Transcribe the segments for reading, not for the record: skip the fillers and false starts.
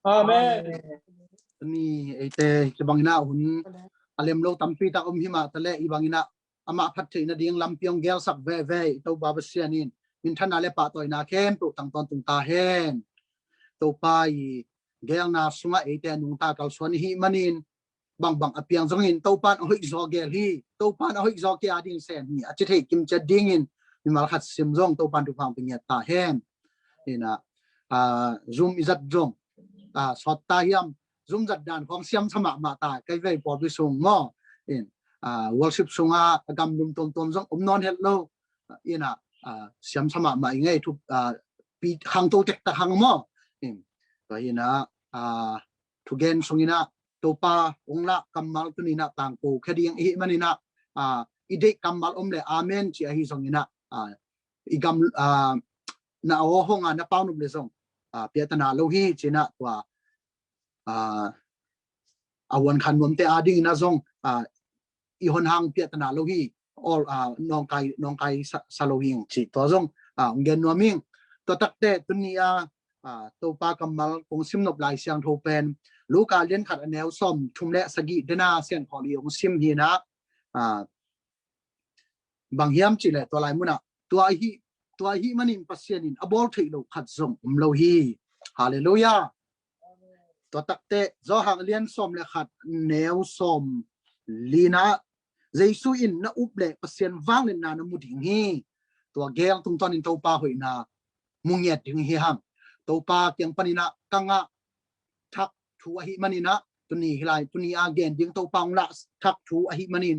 Amen. Ni ete kebangina hun alem lo tampi ta hima tale ibangina ama phathi na ding lampiong gel sak ve to babasianin min thana le pa toy na khem tu tang ton tung ta hen to pai gel na sunga ete nung ta kal suan hi manin bang apiang zongin to pan hoi zo gel hi to pan hoi zo ke ading sen ni a chithei kim cha dingin min mal khat sim zong to pan tu phang pinget ta hen ina zoom izat jong sot ta hiam zoom zat dan khong siam sama ma ta kai ve por bi sung mo in worship sunga gam dum ton zong non hello ina siam sama ma ngai thu pi hang to tek ta hang mo in to ina thu gen sungina to pa ongla kamal tunina tang ko khading hi manina ide kamal omle amen chi hi songina igam na o honga na paunum le song piatana lo hi china kwa awan khan mom te ading na zong I hon hang piatana lo hi all nong kai salohing chi to zong ngen no ming to takte tunia to pa kamal kong simnop lai siang tho pen luka len khat anel som thumle sagi dena sian kholi ong sim hi na bang hiam chi le to lai muna tua hi manin pasianin abol thei lo khat zong lo hi hallelujah to takte zo hang lian som le khat neu som lina jesu in na uple pasien wang len na mu ding hi to gel tung ton in to pa hoi na mungiat ding hi ham to pa kyang panina kanga thak thu hi manina tuni hilai tuni again ding to pang la thak thu hi manin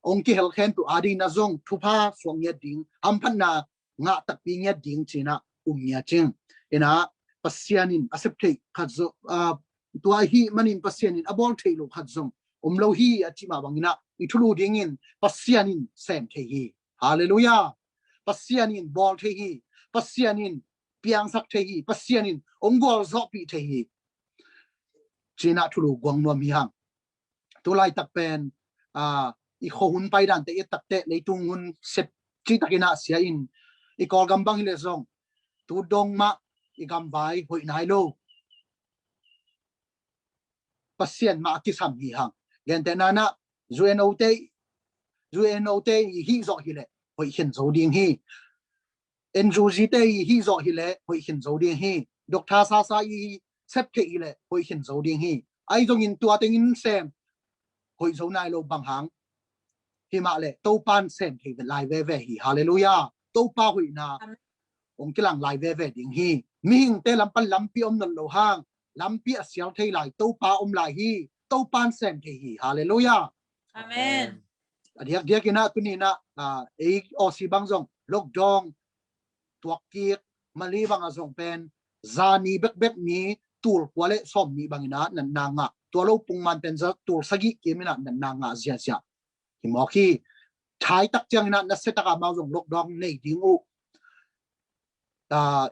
ong ki hel khen tu adi na zong thu pa swang ya ding am phan na nga tak pi nya ding china nya ching ina pasianin accept khazo tua hi manin pasianin abol thailo khazong lo hi achima bangina ithulu dingin pasianin sem thei hallelujah pasianin bol thei pasianin piang sak thei pasianin ongol zo pi thei china thulu gwang no mi hang tulai tak pen I khohun pai dan te takte leitung hun sep chi takina sia in I kol gambang hile zong tu dong ma I gam vai hoi nai lo pasien ma ki sam hi hang gen te nana zueno te hi zo hile hoi hin zo ding hi enju ji te hi zo hile hoi hin zo ding hi dokta sa hi sep ke hile hoi hin zo ding hi ai zong in tua teng in sem hoi zo nai lo bang hang hi ma le to pan sem ke lai ve hi hallelujah to pa hui na ong kilang lai ve ding hi mi hing te lam pan lam pi om nan lo hang lam pi a sial thei lai to pa om lai hi to pan sem ke hi hallelujah amen dia kina tuni na o si bang jong lok dong tuak ki mali bang azong pen zani bek ni tul kwale som ni bangina nan nanga to lo pungman pen za tul sagi kemina nan nanga zia hi mo khi thai tak chang na setaka ma jong lok dong nei ding u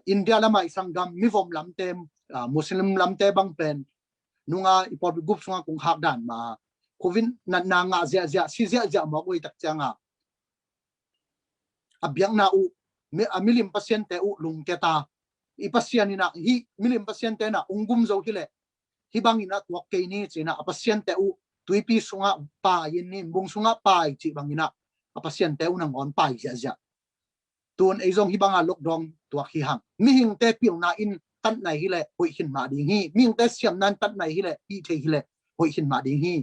India lamai sangam mi vom lam tem muslim lam te bang pen nunga ipor gup sunga kung hak dan ma covid nan nanga zia mo oi tak changa abyang na u milim pasyente u lung keta I pasyanina hi milim pasyente na ungum zo hile hi bangina tuak ke ni china pasyente u tuipi sunga pa yin ni bung sunga pai chi bangina pasyente u nang on pai zia tun ei zong hi banga lok dong tuak hi hang mi hing te pil na in tan nai hi le hoi hin ma ding hi mi hing te siam nan tan nai hi le hi the hi le hoi hin ma ding hi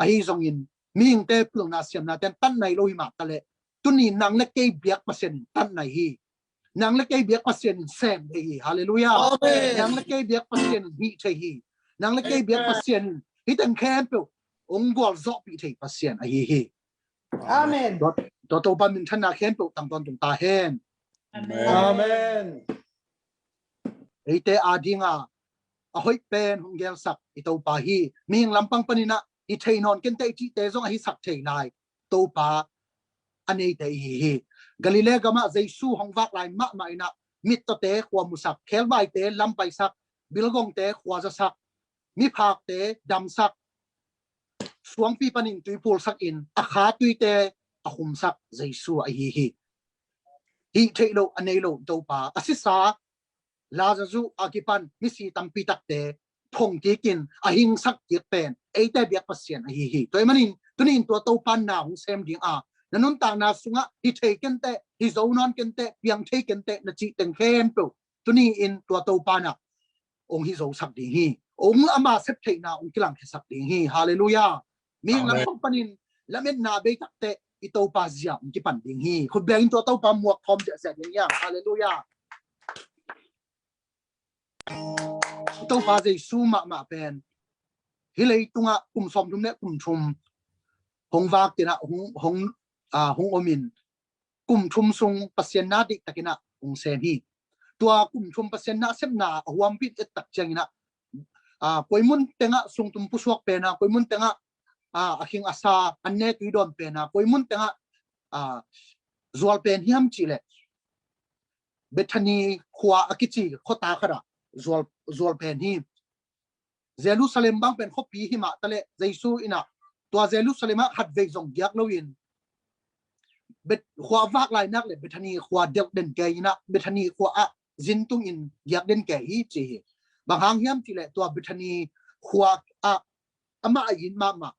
a hi zong in mi hing te pil na siam na tan nai lo hi ma ta le tuni nang le ke biak pasen tan nai hi nang le ke biak pasen sem hi hallelujah Amen. nang le ke biak pasen hi the hi nang le ke biak pasen hi tan khem pe ong gol zo pi the pasen a hi Amen. to pa min thana khem pe tang ton tung ta hen Amen. Ite adinga ahoi pen hungel sak ito pa hi ming lampang panina I thainon ken te chi te zong hi sak thei nai to pa anei te hi galile gama jesu hongwak lai ma maina mit to te khwa musak khelbai te lampai sak bilgong te khwa za sak mi phak te dam sak suang pi panin tuipul sak in akha tuite ahum sak jesu a hi thailo anelo to pa asisa la za zu akipan misi tampi takte phong ti kin a hing sak ti pen ei te biak pasien a hi toy manin tunin to pan na hung sem ding a nanun ta na sunga hi thei ken te hi zo non ken te piang thei ken te na chi teng khem to tuni in to pana ong hi zo sak ding hi ong ama sep thei na ong kilang sak ding hi hallelujah mi lam phong panin lamet na be takte ito pa zia ki pan ding hi khut beng to pa muak thom ja sa ding ya hallelujah ito pa zai su ma pen hilei tunga som dum ne thum hong wak tina hong omin thum sung pasien na dik takina ong sem hi tua thum pasien na sem na huam pit et tak changina koimun tenga sung tum pusuak pena koimun tenga aking asa anne tuidon pena koimun tenga zual pen hiam chile bethani khwa akichi khota khara zual pen hi Jerusalem bang pen khopi hi ma tale jaisu ina to Jerusalem hat ve jong giak loin bet khwa wak lai nak le bethani khwa dek den ke ina bethani khwa a jintung in giak den ke hi chi bang hang hiam chile to bethani khwa a ama yin ma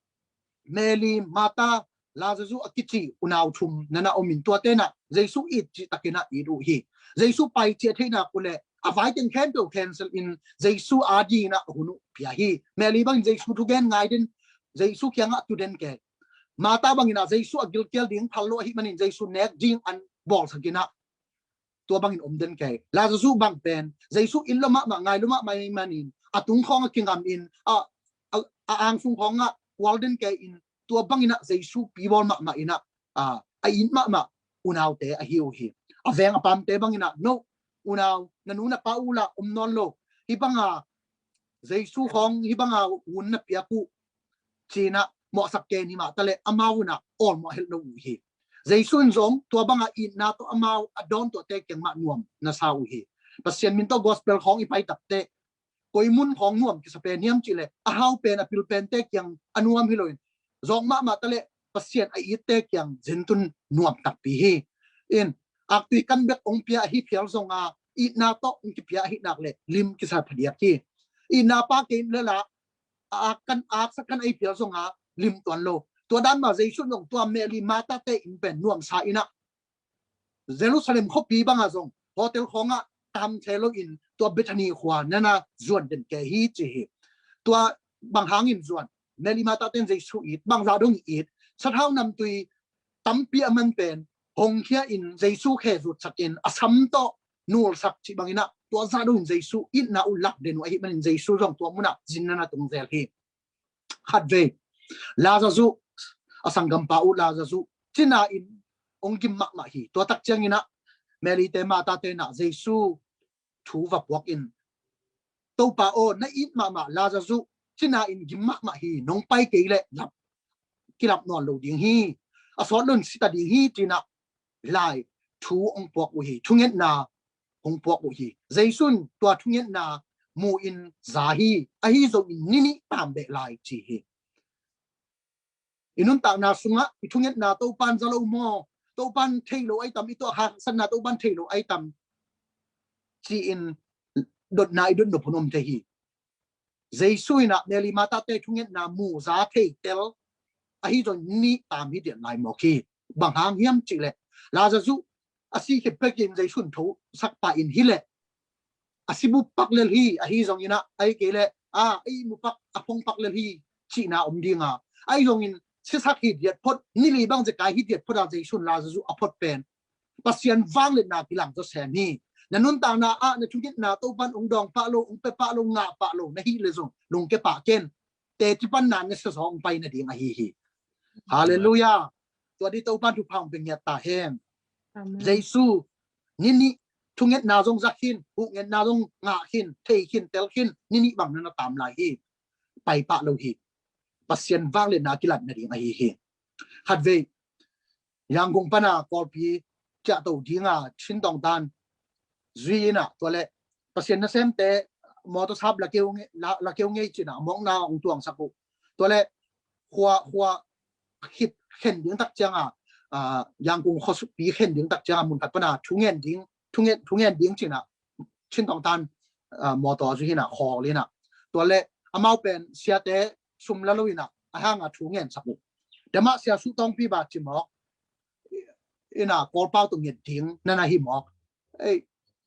Meli mata lazazu akichi unaw thum nana omin to tena jaisu it chi takina iru hi jaisu pai che theina kule avai ten khen to cancel in jaisu adi na hunu pia hi meli bang jaisu thu gen ngai den jaisu kyanga tu den ke mata bangina jaisu agil kel ding phallo hi manin jaisu nek jing an bol sakina to bangin den ke lazazu bang pen jaisu illama ma ngai luma mai manin atung khong kingam in ang sung khong walden ke in tua bangina jaisu pibol ma ina in ma unaw te a hiu hi aveng apam te bangina no unaw nanuna paula non lo hibanga jaisu hong hibanga unna piaku china mo sakke ni ma tale amawuna all mo hel no hi jaisu zong tua banga in na to amaw adon to te keng ma nuam na sau hi pasien min to gospel hong ipai tapte koimun hong nuam ki sapen hiam chile a hau pen apil pen te kyang anuam hiloin zong ma tale pasien ai ite kyang jentun nuam tak pi hi in akti kan bek ong pia hi phial zonga i na to ong ki pia hi nak le lim ki sa phadiak ki i na pa ke le la kan sa kan ai phial zonga lim ton lo to dan ma jaisu nong to meli mata te in pen nuam sa ina Jerusalem khopi banga zong hotel khonga tam thelo in to bethani khwa nana zuan den ke hi chi hi to bang hangin zuan meli mata ten jaisu it bang za dong it sathau nam tui tampi aman pen hong khia in jaisu khe zu chakin asam to nul sak chi bangina to za dong jaisu in na ulak den wa hi man jaisu jong to muna jinna tung zel hi khat ve la za zu asangam pa u la za zu china in ongkim ma hi to tak changina meli te mata te na jaisu thu va walk in to pa o na it ma la za zu china in gimma ma hi nong pai ke le lap kilap non lo ding hi a so lun sita ding hi china lai thu ong pok u hi thunget na ong pok u hi jaisun to thunget na mu in za hi a hi zo in nini tam be lai chi hi inun ta na sunga thunget na to pan zalo mo to pan thailo ai tam ito ha san na to pan thailo ai tam chi in dot nai dot no phunom te hi jaisu ina meli mata te thunget na mu za thei tel a hi zo ni tam hi de lai mo ki bang hang hiam chi le la za zu asi ke pekin jaisun tho sak pa in hi le asibu pak lel hi a hi zong ina ai ke le ai mu pak apong pak lel hi chi na dinga ai zong in sisak hi diet pot ni li bang je kai hi diet pot a jaisun la za zu apot pen pasian wang le na pilang zo sem hi nanun ta na na thungit na to ban ong dong pa lo ong pe pa lo nga pa lo na hi le zong lung ke pa ken te ti pan na ne so ong pai na ding a hi hallelujah to di to pan tu phang pe nya ta hem jaisu ni thunget na zong zakhin hu nget na zong nga khin thei khin tel khin ni bang na tam lai hi pai pa lo hi pasien wang le na kilat na ding a hi hat ve yang gong pana kol pi cha to dinga chin tong tan zuina to le pasien na sem te moto sab la keu nge china mong na ong tuang saku to le khwa hit khen ding tak changa yang gong khosu pi khen ding tak changa mun pat pana thungen ding china chin tong tan mo to zu hina kho lina to le amau pen sia te sum la loina a hanga thu ngen saku dema sia su tong pi ba chi mo ina kol pau tung yen ting nana hi mo ei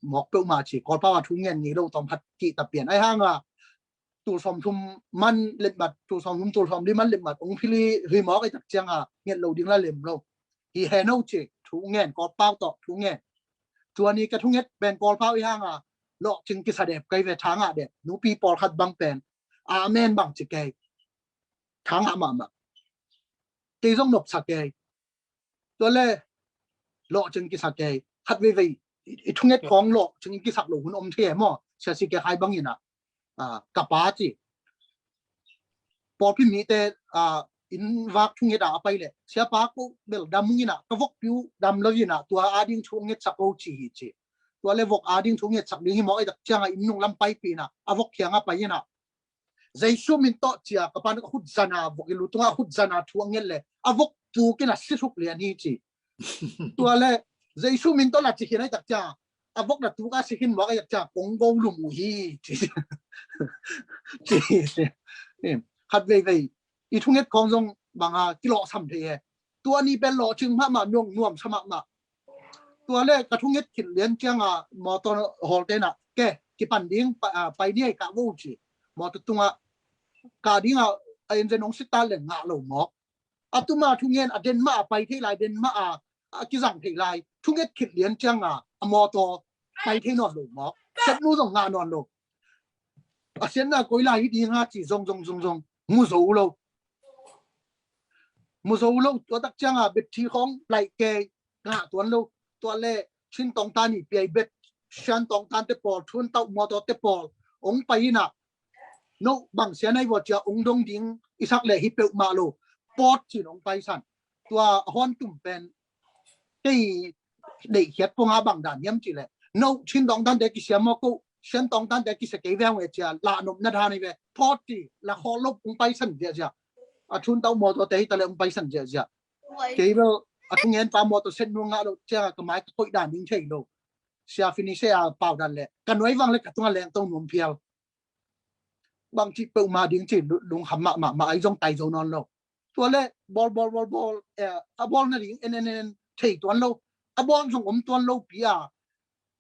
mok pe ma chi kol pau thu ngen ni lo tong phat ki ta pian ai hanga tu som thum man let bat tu som thum tu som li man let bat ong phili hi mo ai tak changa nget lo ding la lem lo hi he no chi thu ngen kol pau to thu ngen chua ni ka thu nget ben kol pau i hanga lo ching ki sa dep kai ve thanga de nu pi por khat bang pen amen bang chi kai thanga ma ti jong nop sa kai to le lo ching ki sa kai khat ve ve i thu nget kong lo ching ki sak lo hun om the mo sia si ke hai bang ina ka pa chi por pi mi te in vak thu nget a pai le sia pa ko bel dam ina ka vok piu dam lo ina tua ading thu nget sak o chi chi tua le vok ading thu nget sak ding hi mo ai dak changa in nung lam pai pi na avok khianga pai ina jaisu min to chia ka pan khut zana vok ilu tunga khut zana thu ngel le avok tu ke na si thuk le ani chi tua le jaisu min to la chi hinai tak cha avok na tu ka si hin mo ai dak cha kong go lu mu hi chi chi khat ve ve i thu nget kong jong banga kilo sam the tua ni ben lo ching ma ma nyong nuam sama ma tua le ka thu nget khin lian changa mo to hol te na ke ki pan ding pai ni ka vu chi mo to tunga ka ding a en zenong sita le nga lo mo atuma thu ngen aden ma pai the lai den ma ki jang the lai thu nget khin lian changa mo to pai the no lo mo set nu jong nga non lo a sen na koi lai di nga chi jong mu zo lo to tak changa bet thi khong lai ke nga tuan lo to le chin tong tan ni pi bet shan tong tan te por thun tau mo to te por ong pai na no bang sia nai wo cha ong dong ding isak le hi pe ma lo pot chin ong pai san tua hon tum pen te de hiat ponga bang dan yam chi le no chin tong tan de ki sia mo ko shan tong tan de ki se ke ve we cha la nom na tha ni ve pot ti la ho lo ong pai san dia cha a thun tau mo to te ta le ong pai san dia cha ke lo a thung en pa mo to sen nu nga lo cha ka mai ko dan ding chei lo sia finish a pau dan le ka noi wang le ka tunga leng tong nom pial bang chi pe ma ding chi lung ham ma ai jong tai zo non lo tua le ball a ball na ding en thei tuan lo a ball jong om tuan lo pia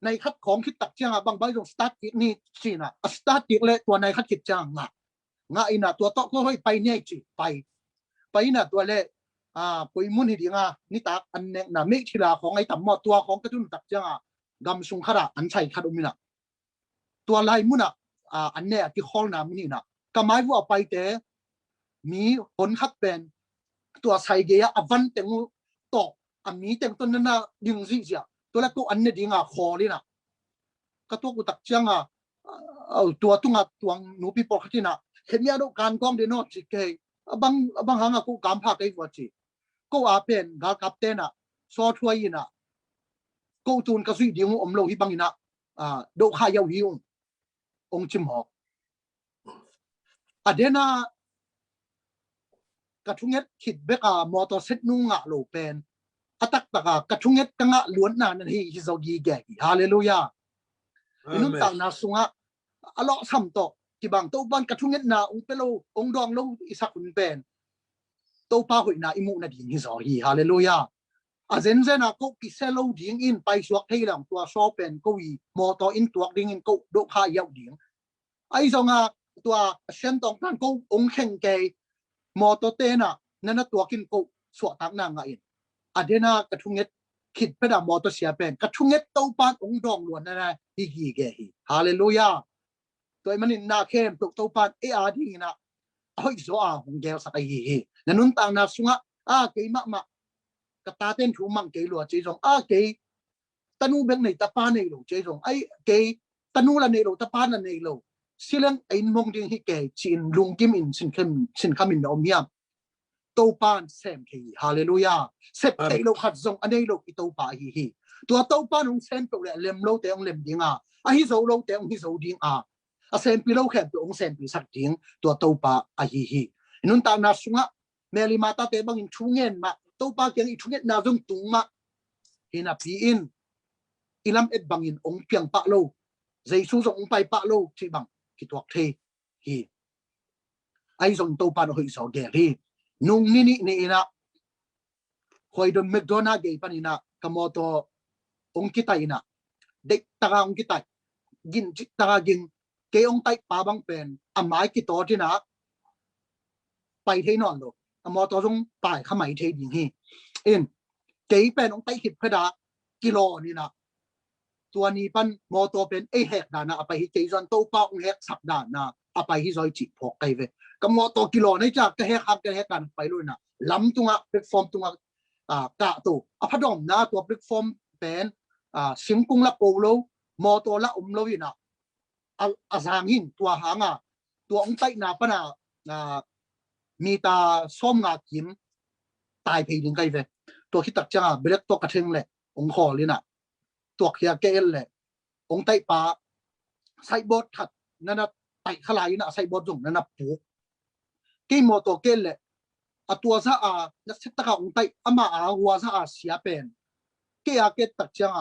nei khat khong khit tak chang bang bai jong start ni chi na a start ti le tua nei khat khit chang nga ina tua to ko hoi pai nei chi pai na tua le poi mun hi dinga ni tak an nek na me thila khong ai tam mo tua khong ka tun tak chang gam sung khara an chai khat umina tua lai muna an ne ti hol na muni na kamai vu apai te mi hon khat pen tua sai ge ya avan tengu to ami teng ton na ding zi sia to la ko an ne dinga kholi na ka to ku tak changa tua tunga tuang nu pi por khatina khemia do kan kong de no chi ke abang hanga ku kam pha kai wa chi ko a pen ga kapten na so thuai ina ko tun ka sui ding om lo hi bangina do kha yau hi ong chim hok adena ka thunget khit beka motor set nu nga lo pen atak taka ka thunget ka nga luan na nan hi zo gi ge hallelujah inun ta na sunga alo sam to ki bang to ban ka thunget na ung pelo ong dong lo isakun pen to pa hoi na imu na ding hi zo hi hallelujah a zen zen a ko ki selo ding in pai suak thei lang tua so pen ko wi motor in tuak ding in ko do kha yau ding ai zo nga tua shen tong tan ko ong kheng ke motor te na nana tua kin ko so tak na nga in adena ka thunget khit peda motor sia pen ka thunget to pan ong dong luan na hi gi ge hi hallelujah toy manin na khem to pan e a ding na hoi zo a hong gel sa kai hi nanun tang na sunga ke ma ka ta ten thu mang ke lo che jong ke tanu beng nei ta pa nei lo che jong ai ke tanu la nei lo ta pa na nei lo silang ai mong ding hi ke chin lung kim in sin kham in om yam to pan sem ke hallelujah sep te lo khat jong anei lo ki to pa hi tua to pan ong sem pe le lem lo te ong lem ding a hi zo lo te ong hi zo ding a sem pi lo khem ong sem pi sak ding tua to pa hi nun ta na sunga meli mata te bang in thu ngen ma to pa kyang i thu nget na jong tung ma hina pi in ilam et bang in ong piang pa lo dây su rộng bay bạ lâu chỉ bằng cái tuộc thi hi ai dùng tàu pan hội sầu ghẻ hi nung ni na khoi don McDonald gay panina kamoto ông kita ina dek taga ông kita gin taga gin ke ông tai pa bang pen amai ki to tina pai thei non lo amoto jong pai khamai thei ding hi in ke pen ông tai hip phada kilo ni na ตัวนี้ปันมอตัวเป็นไอแหกดานะไปที่เจสันโตป้าองแหกสับดานะไปที่ซอยจิพอกไกเวกับมอตัวกิโลในจากกระแหกกันไปเลยนะล้ำตัวแพลตฟอร์มตัวกะตัวพัดอมนะตัวแพลตฟอร์มเป็นสิงกุ้งละโปโลมอตัวละโลวินะอาซางหินตัวหางตัวองไตนาปนะมีตาส้มงากิมตายเพลิงไกเวตัวคิดตักจังเบลตัวกระเทงเลยองคอเลยนะตัวเขียเกลเลยองไตปาไซบอดขัดนั่นนะไตขลายนะไซบอดจงนั่นนะปูกี่โมตัวเกลเลยตัวซะนักเซตตะกองไตมาหัวซะเสียเป็นกี่อาเกตตักจัง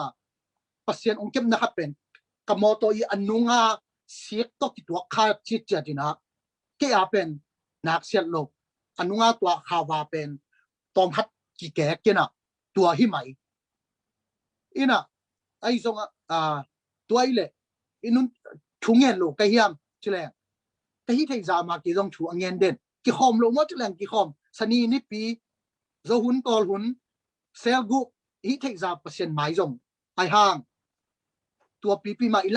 ปัสยันองเก็บนะครับเป็นกับโมตัวอีอันนุงเสียตัวที่ตัวขาดจิตใจนะกี่อาเป็นนักเสียลบอันนุงตัวขาวาเป็นตอมฮัดกี่แก่กินะตัวหิไหมอีน่ะไอ้ทรงตัวไอ้เลยอินุนชูเงินโลกไกเฮียมใช่ไหมไกฮิเทจามากี่ทรงชูเงินเด่นกี่ข้อมโลมั่วใช่ไหมกี่ข้อมสนีนิปีโจหุนกอลหุนเซลกุฮิเทจาเปอร์เซ็นต์หมายทรงไอ้ห่างตัวปีมาอี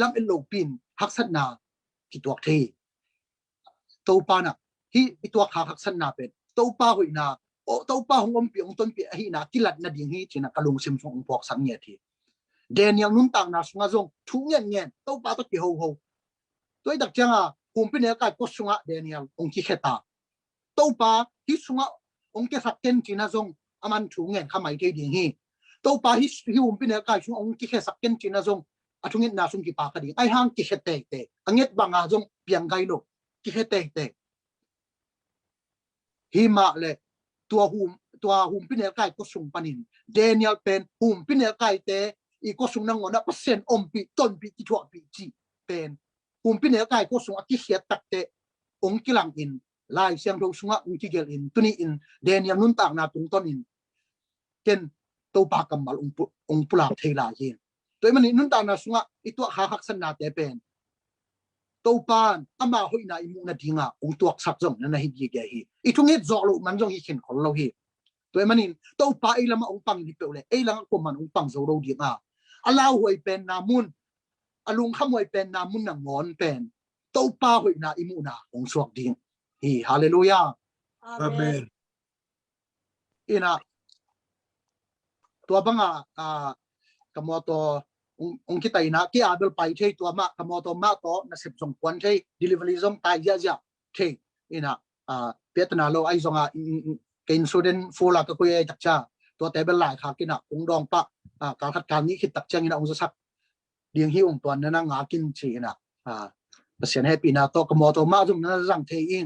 ลัมเอลโลปินฮักษณากี่ตัวเทตัวปานะฮิตัวขาฮักษณาเป็นตัวปาหุยนาโอ้ตัวปาหงอมปีองต้นปีฮินากิลัดนาดิ่งฮิจีนะกะลุงซิมซงปอกสังเงียทีเดนยังนุ่นต่างนะสุงาจงทุเงี้ยตัวปาตัวกี่โฮตัวดักจังกุมเป็นเนื้อไก่ก็สุงาเดนยังองค์ที่เขตาตัวปาที่สุงาองค์ที่สักเก็นจีน่าจงอามันทุเงี้ยข้าไม่ได้ดีฮีตัวปาที่กุมเป็นเนื้อไก่สุงองค์ที่เขสักเก็นจีน่าจงทุเงี้ยน่าสุงกี่ปากกันดีไอห้างกี่เขตเตะอันเงี้ยบางอาจงเปียงไก่โลกี่เขตเตะหิมะเลยตัวหุมเป็นเนื้อไก่ก็สุงปนินเดนยังเป็นหุมเป็นเนื้อไก่เตะอีก็ส่งนั่งงอนะเปอร์เซ็นต์อมปีต้นปีที่ถั่วปีจีเป็นปุ่มปีเนื้อไก่ก็ส่งอากิเขียตักเตะองค์กิลังอินลายเสียงเราส่งองค์กิเกลอินตุนีอินเดนยังนุ่นต่างนาตุงต้นอินเกนตัวปากกำมัลองค์ปลาเทลาเย็นตัวมันนุ่นต่างนาส่งอีตัวหาหักสนาเตเป็นตัวปานอามาหอยนาอิมุนาดิงองค์ตัวสักจงนั่นนะฮิดีเกฮีอีทุ่งเงี้ยจ่อลุมันจงฮิเข็นของเราฮีตัวมันตัวปาไอ้ละมาองค์ปังดิเปเลยไอ้ละก็มันองค์ปังโซโรดีอาลาหวยเป็นนามุนอาลุงขโมยเป็นนามุนนางอนเป็นโตป้าหวยนาอิมูนาองสวกดิ่งฮีฮาเลลูยาอาเมนอินะตัวบังกมอตองคิดไนะที่อาเบลไปเทตัวมากมอตมาโตนัสิบสองควันเท delivery จงตายยาเทอินะเปียตนาโลไอจงกินสุดเด่นฟูลาก็คุยจักจ้าตัวแต่เป็นหลายขากินะองดองปะการคัดการนี้คิดตักจังนะองสักเดียงหิวองตัวนั้นงากินชีนะเสียนให้ปีนาโตกมอตัวมาจงนั้นรังเทอิน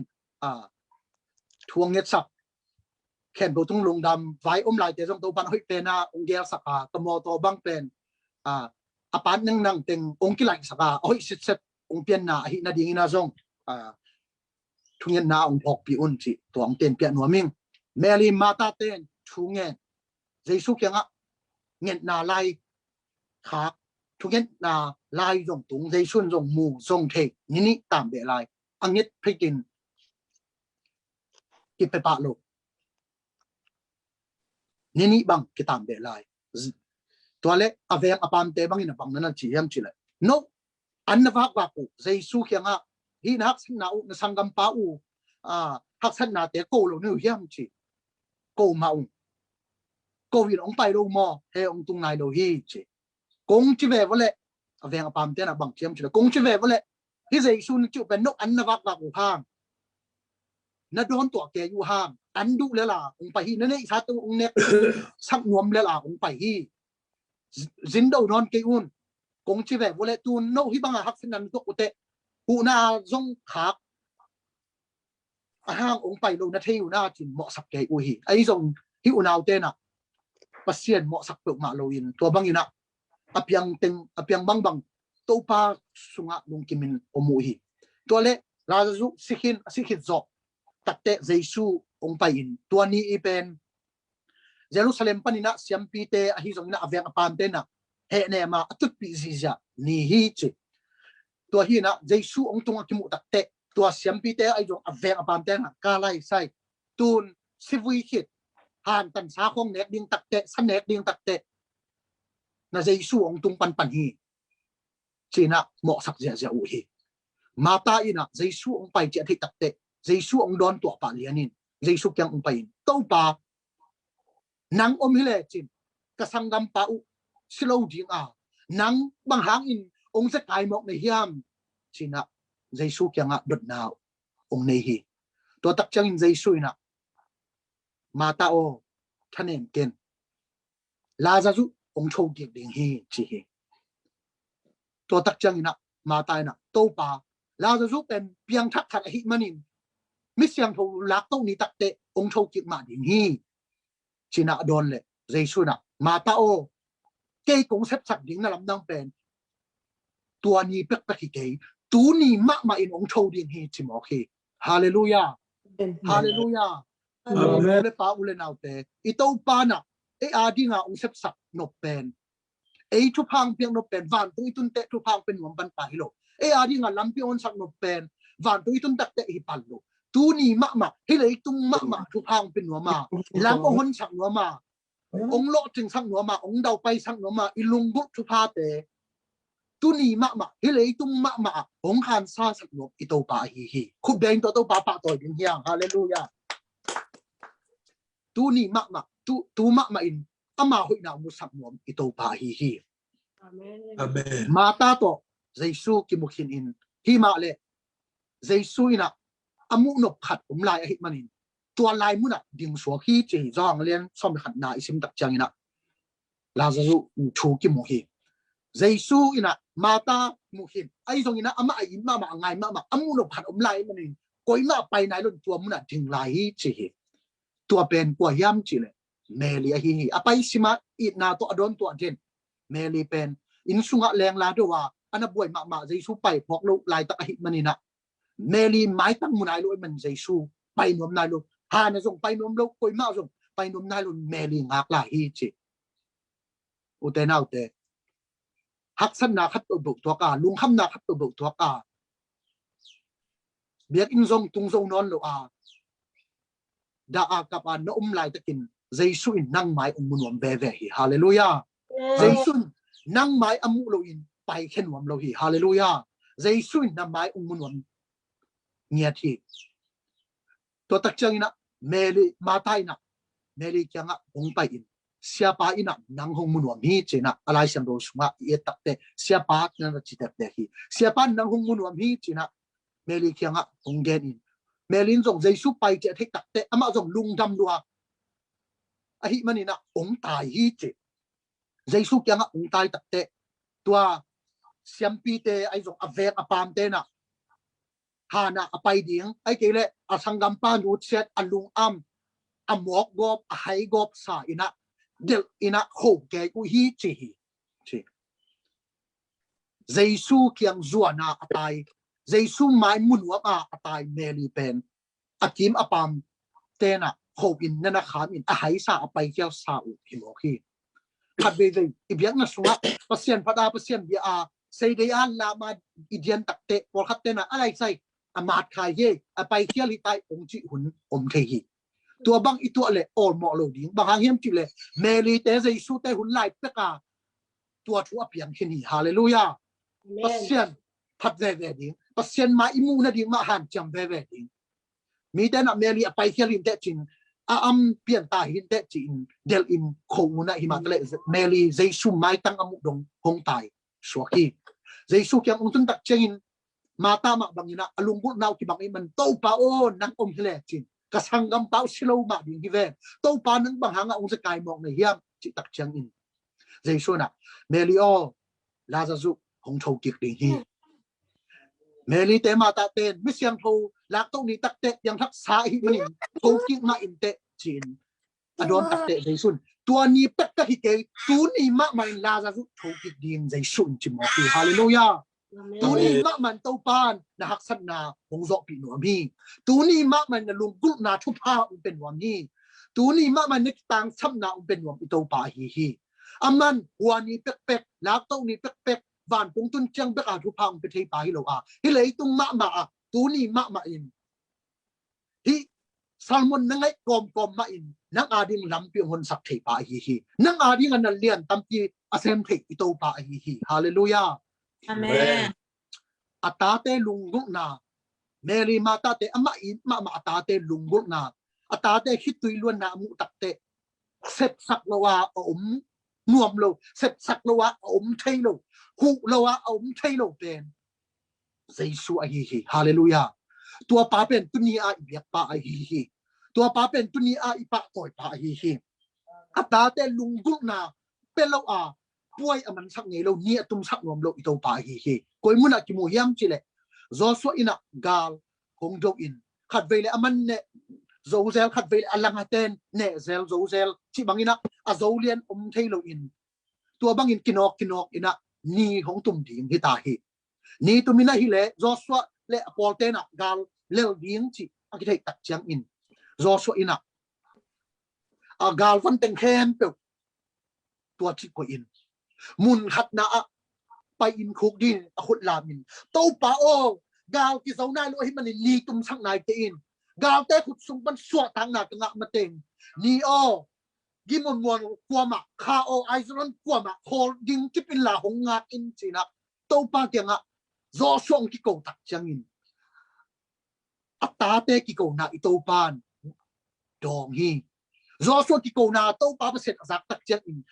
ทวงเงียสักแข่งตัวทุ่งลงดำไว้อมลายแต่จงตัวปันหอยเป็นองเกียสักกมอตัวบังเป็นอปานนั่งเต็งองกิไลสักหอยสิเซองเปียนนาหินาดิ่งนาจงทุ่งเงียนาองพอกปีอุ่นจีตัวองเต็นเปียนหัวมิงเมลีมาตาเต็นทุ่งเงียเจสุกยังเงี้ยนาไล่ขาทุกเงี้ยนาไล่จงตุงใจชุ่นจงมูจงเทนี่ตามเบลไล่อังเงี้ยพริกินกิไปปะโลนี่บังกิตามเบลไล่ตัวเล็กอเวงอปามเตบังอินบังนั่นจีเอ็มจีเลยโนอันนวักวักูใจสุกยังฮินักสันนาอุนสังกัมปาอูฮักสันนาเตโกโลนิวเฮียมจีโกมาอุก็วินองไปโลมอเฮองตุงนายโลฮีจีกงจีเววเลยอเวงอปามเตนะบังเทียมจีเลยกงจีเววเลยที่ใจซุนจูเป็นนกอันนวักวักูห้างนัดโดนตัวแกอยู่ห้างอันดูเลยล่ะองไปฮีนั่นนี่ชาตัวองเน็กสักนวมเลยล่ะองไปฮีจินโดนอนเกยุนกงจีเววเลยตูนโนฮิบังฮักสินันตัวอุเตกูน่าจงขาห้างองไปโลนัทเทอยู่หน้าจินเหมาะสักแกอุฮีไอ้จงฮิวนาเตนะPasian mo sakto ma loin to bang ina apyang bang to pa sunga lung kimin omu hi to le la zu sikhin zo takte Jesu ong pa in to ni ipen Jerusalem panina Sangpi te a hi zong na aveng apam te na he ne ma atut pi zia ni hi chi to hi na Jesu ong tung akimu takte to Sangpi te ai zong aveng apam te na ka lai sai tun sivui hit han tan sa khong nek ding takte san nek ding takte na Jesu ong tung pan hi china mo sak zia u hi mata ina Jesu ong pai che thi takte Jesu ong don to pa lianin Jesu kyang ong pai to pa nang om hile chin ka sangam pa u silo ding a nang bang hang in ong se kai mok ne hiam china Jesu kyang a dot na ong nei hi to tak chang in Jesu ina mata o thanem ken la za zu ong chou dik ding hi chi hi to tak chang ina mata ina to pa la za zu pen piang thak thak hi manin mi siang tho lak to ni takte ong chou dik ma ding hi china don le Jesu na mata o ke kong sep sak ding na lam dang pen tua ni pek pek ke tu ni ma in ong chou ding hi chi mo khi hallelujah hallelujah le pa ule nau te ito pa na e adi nga ong sep sak no pen e thu phang piang no pen van tu itun te thu phang pen ngom ban pa hilo e adi nga lampi on sak no pen van tu itun tak te hi pal lo tu ni ma hi le tung ma thu phang pen no ma lam ong hon sak no ma ong lo ting sak no ma ong dau pai sak no ma ilung bu thu pha te tu ni ma hi le tung ma ong han sa sak no ito pa hi khu beng to pa to ding hiang hallelujah tu ni ma tu ma in ama hui na mu sak no ito pa hi Amen. mata to Jesu ki mukhin in hi ma le Jesu ina amu no khat lai hi manin tua lai mu na ding so hi chi zong len som khat na isim tak chang ina la zu chu ki mu hi Jesu ina mata mukhin ai zong ina ama ai ma ngai ma amu no khat lai manin koi ma pai nai lon tua mu na ding lai hi chi hi tua pen kwa yam chi le meli hi apai sima it na to adon to den meli pen in sunga leng la do wa ana boy ma Jesu pai phok lo lai tak hi manina meli mai tak munai lo man Jesu pai nom nai lo ha na jong pai nom lo koi ma jong pai nom nai lo meli ngak la hi chi u te nau te hak san na khat bu to ka lung kham na khat bu to ka biak in jong tung jong non lo a da a kap an no lai takin Jesu in nang mai mun be ve hi hallelujah Jesu nang mai amu lo in pai khen wam lo hi hallelujah Jesu in nang mai mun nia thi to tak chang ina meli matai na meli kyanga ong pai in sia pa ina nang hong mun wam hi chena alai sam ro sunga e takte sia pa na chi tak te hi sia pa nang hong mun wam hi chena meli kyanga ong gen in melin jong Jesu pai che thek takte ama jong lung dam lua a hi manina ong tai hi che Jesu kyanga ong tai takte tua Sangpi te ai jong avek apam te na hana apai ding ai kele asangam pa nu chet alung amok gop hai gop sa ina del ina ho ke ku hi chi Jesu kyang zuana apai Jesu mai munwa apai meli pen akim apam tena ho in nana kham in a hai sa apai kyal sa u himoki khat be dei ibyak na sunga pasien phada pasien bi a sei dei an la ma idian takte por khat tena alai sai amat khai ye apai kyal hi tai ong chi hun om the hi tua bang itu le or mo lo ding bang hiam chi le meli te Jesu te hun lai peka tua thu apiang hini hallelujah pasien phat ve ding pasien ma imu na ding ma han cham ve ding mi te na meli apai kyal in te chin am pian ta hin te chin del in khong na hi ma le meli Jesu mai tang amu dong hong tai swaki Jesu kyang ung tun tak chengin mata ma bangina alungbu naw ki bangin man to pa o nang om hle chin ka sangam pau silo ma ding hi ve to pa nang bang hanga ung se kai mok na hiam chi tak chengin Jesu na meli o la za zu hong thau kik ding hi meli te mata ten mi siang tho lak to ni tak te yang thak sa hi manin tho kik ma in te chin adon tak te Jesu tua ni pek ka hi ke tu ni ma mai la za zu tho ki ding zai sun chi mo ki hallelujah tu ni ma man to pan na hak sat na hong zo pi no mi tu ni ma man na lung gul na thu pa un pen wa mi tu ni ma man nek tang cham na un pen wa i to pa hi aman wa ni pek pek la to ni pek pek van pung tun chang bek a thu pa un pe thei pa hi lo a hi lei tung ma a tu ni ma in hi salmon nangai kom ma in nang ading lampi hon sak thei pa hi nang ading an lian tampi asem thei i to pa hi hallelujah Amen. Atate lungguk na Mary mata te ama in ma atate lungguk na atate hitui luan na mu takte set sak lawa nuam lo set sak lawa thei lo hu lawa thei lo pen Jesu a hi hallelujah tua pa pen tunia i biak pa a hi tua pa pen tunia i pa koi pa hi atate lungguk na pelo a puai aman sak ngei lo ni atum sak nom lo i to pa hi koi muna ki mu hiam chile Joshua ina gal hong do in khat vele aman ne zozel khat vele alang aten ne zel zozel chi bangina a zolian thailo in tua bangin kinok ina ni hong tum ding hi ta hi ni tumina hi le Joshua le apoltena gal lel ding chi akithei tak chang in Joshua ina a gal van teng khem pe tua chi ko in mun khat na pai in khuk din a khut lamin to pa o gal ki zo nai lo hi man ni tum sang nai te in gal te khut sung ban suwa tang na ka ma teng ni o gimon mon kwama kha o aizron kwama holding kipin la hong nga in china to pa tianga zo song ki ko tak changin ata te ki ko na i to pan dong hi zo so ki ko na to pa ba set azak tak changin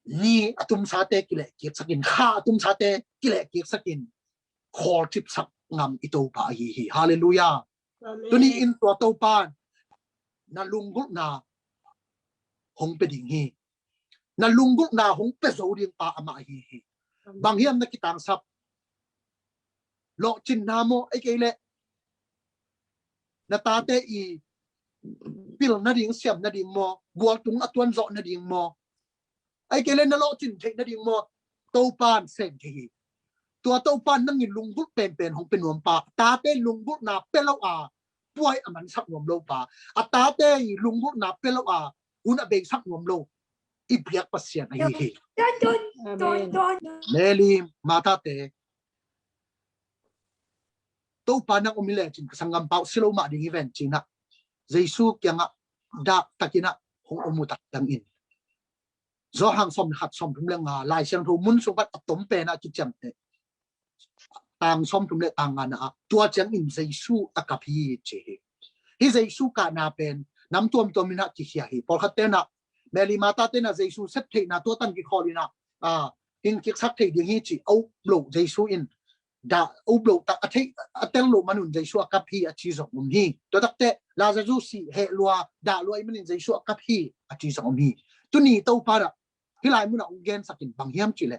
ni atum sa te kile ki sakin kha atum sa te kile ki sakin khol tip sak ngam ito pa hi hallelujah tuni in to pan na lunggul na hong pe ding hi na lunggul na hong pe zo ding pa ama hi bang hiam na kitang sap lo chin na mo ai ke le na ta te i pil na ding siam na ding mo gol tung atwan zo na ding mo ai ke le na lo chin the na ding mo to pan sem hi tua to pan nang in lunggul pen hong pen nom pa ta te lunggul na pe lo a puai aman sak nom lo pa ata te lunggul na pe lo a un a be sak nom lo i biak pasian hi Meli mata te to panang umile chin sangam pau silo ma ding event china Jesu kyanga da takina hong umutak dang in zo hang som hat som thum lenga lai siang tho mun so bat atom pe na ki cham te tang som thum le tang ana tua chang in Jesu akapi che hi Jesu ka na pen nam tom mina ki hia hi por khat te na Meli mata te na Jesu set the na to tan ki kholina in ki sak the ding hi chi au lo Jesu in da ublo ta athei atel lo manun Jesu akapi a chi zong hi to takte la Jesu si he lua da lo ai manin Jesu akapi a chi zong hi tu ni to para hilai muna ungen sakin bang hiam chi le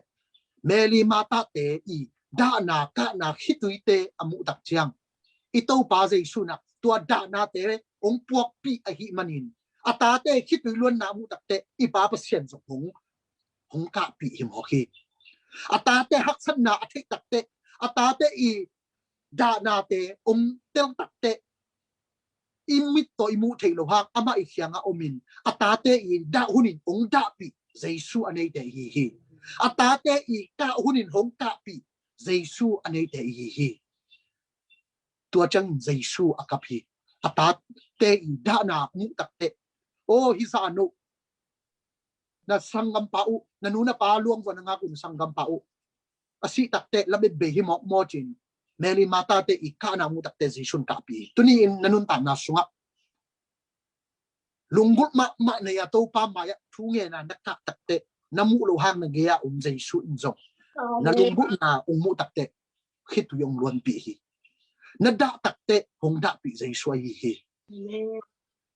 Meli mata te i da na ka na hitui te amu tak chiang i to pa Jesu na tua da na te ong puak pi a hi manin ata te hitui luan na mu tak te i pa Pasian zong hong ka pi him ho hi ata te hak san na athei tak te ata te i da na te tel tak te imit to imu thei lo hak ama i khianga omin ata te i da hunin ong da pi Jesu anei te hi ata te i ka hunin hong ka pi Jesu anei te hi tua chang Jesu akapi ata te i da na mu tak te o hi sa no na sangam pau na nuna pa luang wa nga kun sangam pau asi takte labe be hi mo chin Meli mata te ikana mu takte Jesu kapi tuni in nanun ta na sunga lungut ma ne ya to pa ma ya thu nge na nakka takte namu lo hang na ge ya Jesu in zo na lungut na mu takte khit yong luan pi hi na da takte hong da pi Jesu hi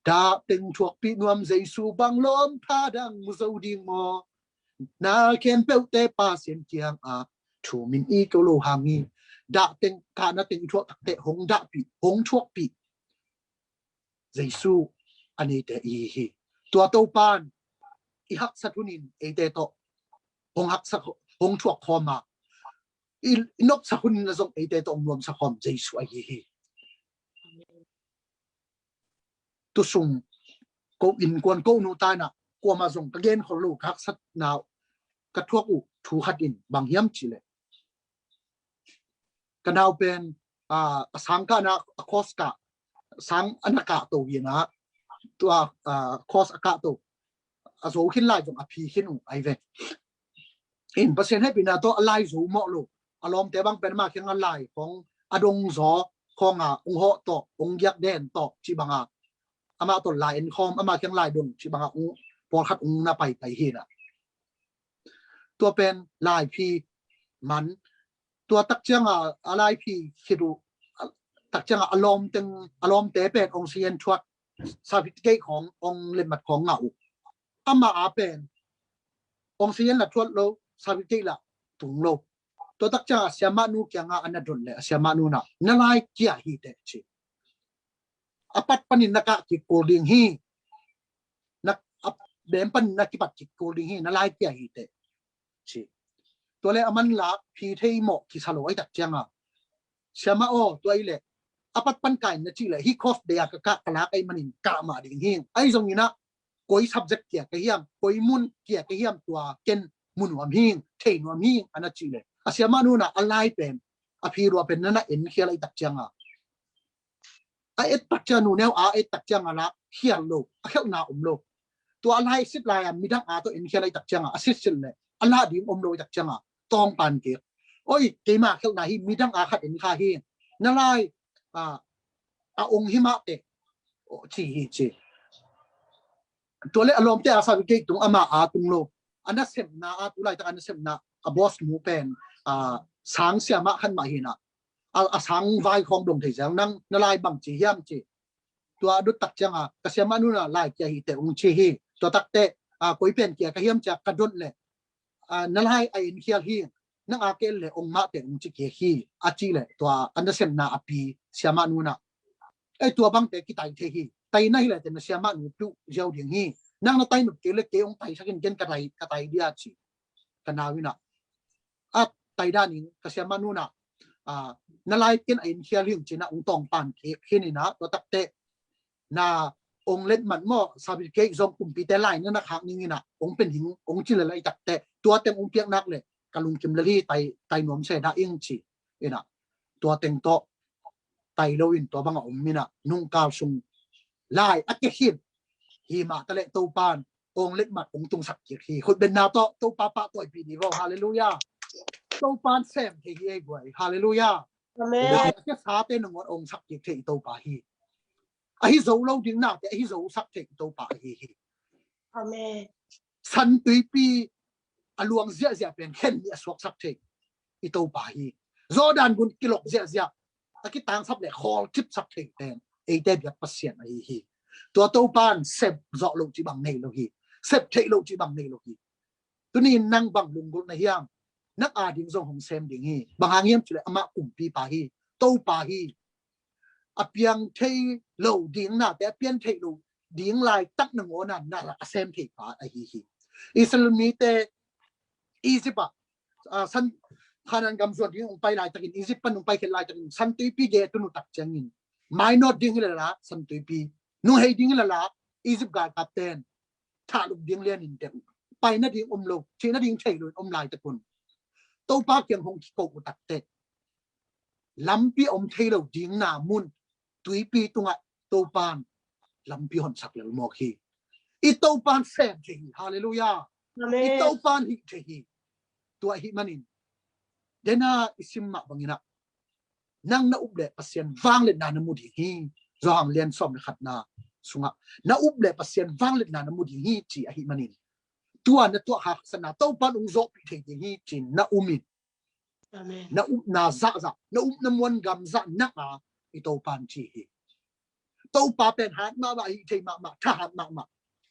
da teng chuak pi nuam Jesu bang lom tha dang mu zo ding mo na ken pe te Pasian kiang a thu min i ko lo hangi da teng ka na teng chuak takte hong da pi hong chuak pi Jesu ani te hi tua to pan i hak satunin ete to hong hak sa hong chuak khoma inok sa hun na zong ete to ongnom sa khom jesu a hi tu sung ko in kon ko nu ta na ko ma zong ka gen khol lu hak sat naw ka thuak u thu khat in bang hiam chile ka naw pen sang ka na khos ka sang anaka to yina tua khos aka to azo khin lai jong a phi khin u ai ve in pasien hai pina to alai zu mo lo alom te bang pen ma kheng alai khong adong zo khong ong ho to ong yak den to chi banga ama to lai en khom ama kheng lai dong chi banga ong por khat ong na pai hi na tua pen lai phi man tua tak chang alai phi khiru tak chang alom te pen ong sien thuat certificateขององค์เล่มมัดของเงาอามาอาเป็นองค์เสียนละทวดโลcertificateละถุงโลตัวตักจ้าเสียมานูเกียงอันนั้นดุนเลยเสียมานูน่ะนั่นไล่เกี่ยฮีเตชิอปัตปนินนักกิโกลิงฮีนักเบมปันนักกิปัตกิโกลิงฮีนั่นไล่เกี่ยฮีเตชิตัวเลยมันละพีเทยหมอกกิสโลไอตักจ้าเสียมาโอตัวไอเล่apat pan kain na chile hi khof de ya ka kala kai manin ka ma ding hing ai zong ina koi subject kia ka hiam koi mun kia ka hiam tua ken mun wam hing thein wam hing ana chile asia manu na alai pen a phi ro pen na en khia lai tak changa a et tak cha nu neu a et tak changa la hial lo a khel na lo tua alai sit lai am midang a to en khia lai tak changa asit sil le ala ding lo tak changa tong pan ke oi ke ma khel na hi midang a khat en kha hi na lai ông hima te chi chi tole alom te asa ke tung ama a tung lo ana sem na a tu lai ta ana sem na a boss mu pen sang sia ma khan ma hina a sang vai khong dong thei jang nang na lai bang chi hiam chi tua du tak changa ka sia ma nu na lai ke hi te ung chi hi to tak te koi pen kia ka hiam cha ka don le na lai a in hial hi nang a ke le ong ma te ung chi ke hi a chi le tua ana sem na a pi sia ma nu na ai tua bang te ki tai the hi tai na hi le te na sia ma nu tu jau ding hi nang na tai nu ke le ke ong tai sakin gen ka tai dia chi kana wi na a tai da ning ka sia ma nu na na lai ken ai hial hi chi na ong tong pan ke khin na to tak te na ong let man mo sabi ke zong kum pi te lai na khak ning na ong pen hing ong chi le lai tak te tua tem ong piak nak le kalung kim le hi tai nom se da ing chi ina tua teng to tai lo in to bang om mina nung ka sung lai a ke hin hi ma ta le to pan ong let mat ong tung sak ki hi khut ben na to pa to pi ni ro hallelujah to pan sem hi e gwai hallelujah amen ke sa te nong ong sak ki the to pa hi a hi zo lo ding na te hi zo sak the to pa hi amen san tui pi aluang zia pen khen ni aswak sak the i to pa hi Jordan gun kilok zia aki tang sap le khol tip sap the ten e te biat pasien ai hi to pan sep zo lo chi bang nei lo hi sep the lo chi bang nei lo hi tu ni nang bang lung gul na hiam nak a ding zong hong sem ding hi bang hangiam chule ama kum pi pa hi to pa hi apiang thei lo ding na te pian thei lo ding lai tak na ngo na la sem thei pa ai hi isal mi te isipa san khanan gam zot ding pai lai takin Egypt pan pai khel lai takin san tui pi ge tu nu tak changin minor ding la san tui pi nu hei ding la Egypt ga captain tha lu ding lian in te pai na ding lo chi na ding thei lu lai ta kun to pa kyang hong ko ku tak te lampi thei lo ding na mun tui pi tunga to pan lampi hon sak le mo khi i to pan sem thi hallelujah amen i to pan hi thi tua hi manin dena isim ma bangina nang na uble pasien wang le na na mudi hi zo hang lian som le khat na sunga na uble pasien wang le na na mudi hi chi a hi manin tua na tua ha sana to pan ung zo pi the hi chin na umin amen na na za na na mon gam za na i to pan chi hi to pa pen hat ma ba hi thei ma tha hat ma